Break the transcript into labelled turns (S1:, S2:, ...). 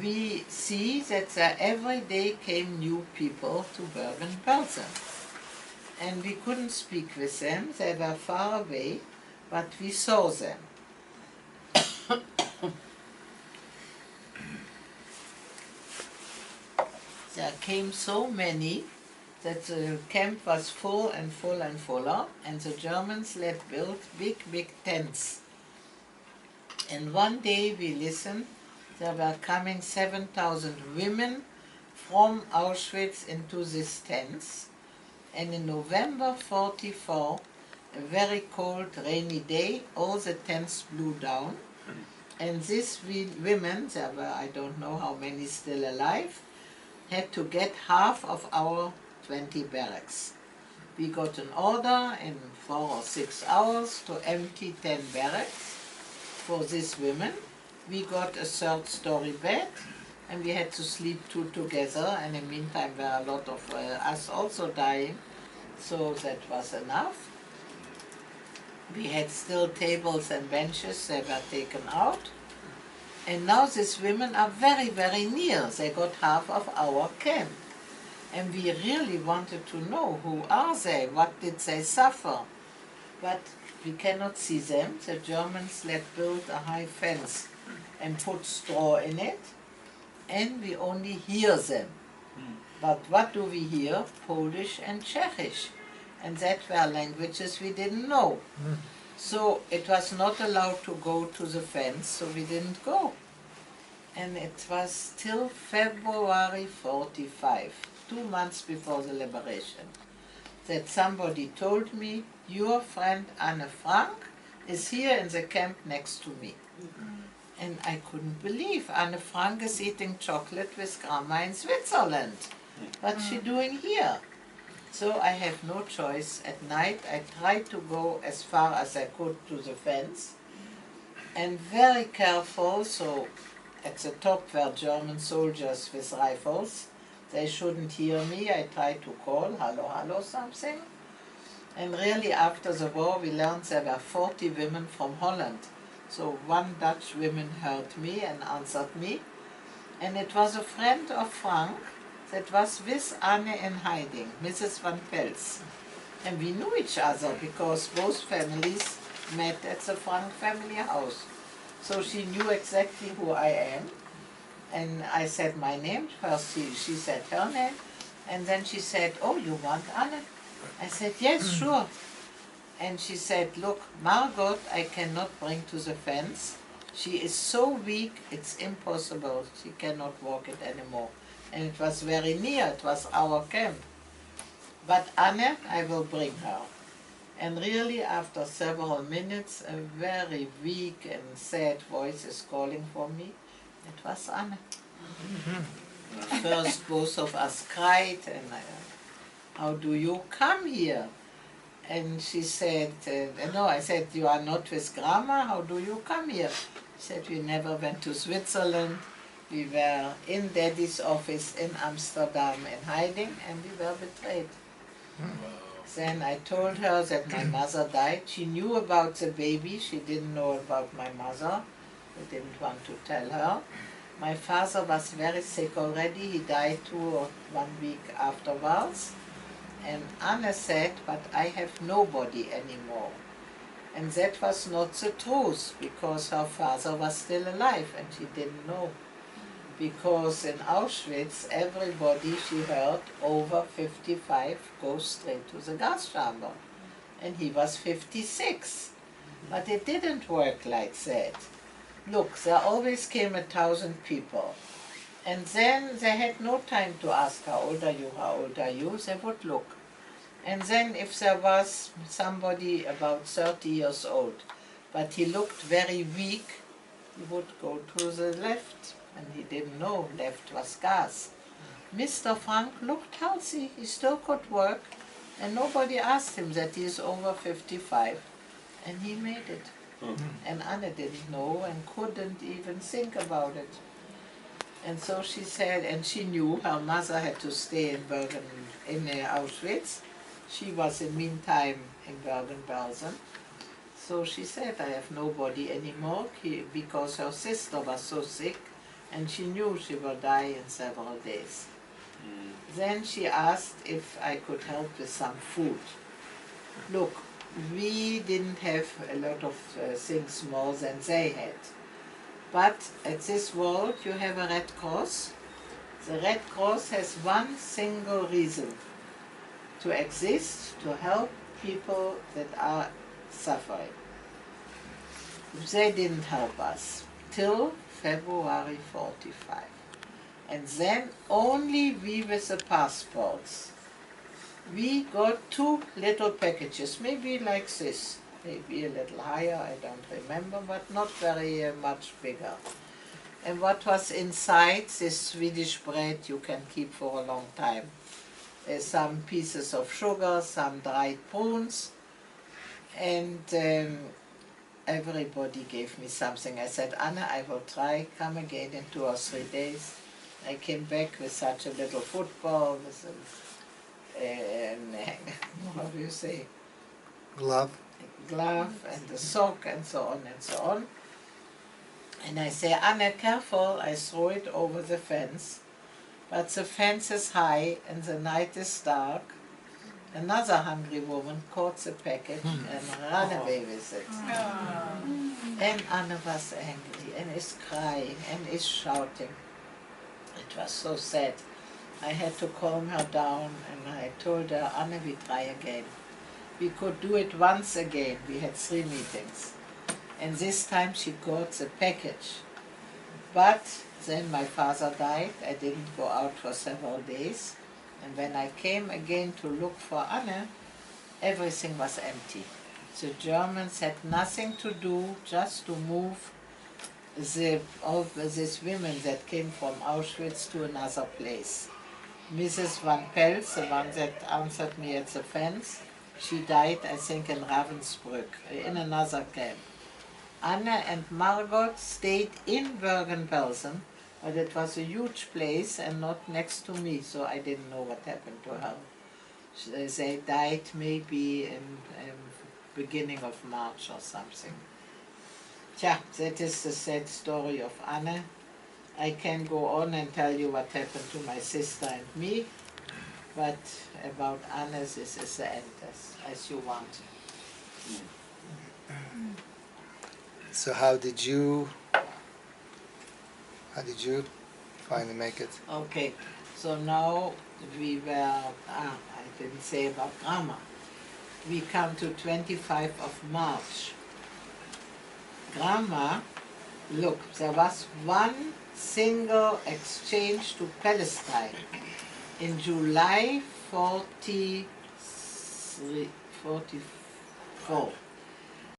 S1: we see that there every day came new people to Bergen-Belsen. And we couldn't speak with them, they were far away, but we saw them. There came so many that the camp was full and full and fuller, and the Germans let build big tents. And one day we listened, there were coming 7,000 women from Auschwitz into these tents. And in November 44, a very cold, rainy day, all the tents blew down. And these women, there were I don't know how many still alive, had to get half of our 20 barracks. We got an order in 4 or 6 hours to empty 10 barracks for these women. We got a third-story bed, and we had to sleep two together, and in the meantime there were a lot of us also dying, so that was enough. We had still tables and benches, they were taken out. And now these women are very near. They got half of our camp. And we really wanted to know who are they, what did they suffer. But we cannot see them. The Germans let build a high fence and put straw in it. And we only hear them. But what do we hear? Polish and Czechish. And that were languages we didn't know. So it was not allowed to go to the fence, so we didn't go. And it was till February 45, 2 months before the liberation, that somebody told me, your friend Anne Frank is here in the camp next to me. And I couldn't believe Anne Frank is eating chocolate with grandma in Switzerland. What's she doing here? So I have no choice. At night I tried to go as far as I could to the fence, and very careful, so at the top were German soldiers with rifles. They shouldn't hear me. I tried to call, hello, something. And really after the war we learned there were 40 women from Holland. So one Dutch woman heard me and answered me. And it was a friend of Frank that was with Anne in hiding, Mrs. van Pels. And we knew each other because both families met at the Frank family house. So she knew exactly who I am. And I said my name. First she said her name. And then she said, oh, you want Anne? I said, yes, sure. And she said, look, Margot I cannot bring to the fence. She is so weak, it's impossible. She cannot walk it anymore. And it was very near, it was our camp. But Anne, I will bring her. And really, after several minutes, a very weak and sad voice is calling for me. It was Anne. First, both of us cried, and how do you come here? And she said, no, I said, you are not with grandma, how do you come here? She said, we never went to Switzerland. We were in Daddy's office in Amsterdam in hiding, and we were betrayed. Then I told her that my mother died. She knew about the baby, she didn't know about my mother. I didn't want to tell her. My father was very sick already, he died 2 or 1 week afterwards. And Anne said, but I have nobody anymore. And that was not the truth, because her father was still alive and she didn't know. Because in Auschwitz, everybody she heard over 55 goes straight to the gas chamber. And he was 56. But it didn't work like that. Look, there always came 1,000 people. And then they had no time to ask, how old are you, how old are you? They would look. And then if there was somebody about 30 years old, but he looked very weak, he would go to the left. And he didn't know left was gas. Mr. Frank looked healthy, he still could work, and nobody asked him that he is over 55, and he made it. And Anne didn't know and couldn't even think about it. And so she said, and she knew her mother had to stay in Auschwitz. She was in the meantime in Bergen-Belsen. So she said, I have nobody anymore, because her sister was so sick. and she knew she will die in several days. Then she asked if I could help with some food. Look, we didn't have a lot of things more than they had. But at this world you have a Red Cross. The Red Cross has one single reason: to exist, to help people that are suffering. They didn't help us till February 45. And then only we with the passports. We got 2 little packages, maybe like this, maybe a little higher, I don't remember, but not very much bigger. And what was inside this Swedish bread you can keep for a long time? Some pieces of sugar, some dried prunes, and everybody gave me something. I said, Anna, I will try, come again in 2 or 3 days. I came back with such a little football, with how do you say?
S2: Glove.
S1: Glove and a sock and so on and so on. And I say, Anna, careful, I throw it over the fence. But the fence is high and the night is dark. Another hungry woman caught the package and ran away with it. And Anna was angry and is crying and is shouting. It was so sad. I had to calm her down and I told her, Anna, we try again. We could do it once again. We had 3 meetings. And this time she got the package. But then my father died. I didn't go out for several days. And when I came again to look for Anna, everything was empty. The Germans had nothing to do, just to move all these women that came from Auschwitz to another place. Mrs. Van Pels, the one that answered me at the fence, she died, I think, in Ravensbrück, in another camp. Anna and Margot stayed in Bergen-Belsen, but it was a huge place and not next to me, so I didn't know what happened to her. They died maybe in beginning of March or something. Tja, that is the sad story of Anna. I can go on and tell you what happened to my sister and me, but about Anna, this is the end, as you want.
S2: So how did you finally make it?
S1: Okay, so now we were, I didn't say about grammar. We come to 25 of March. Grammar, look, there was one single exchange to Palestine in July 44.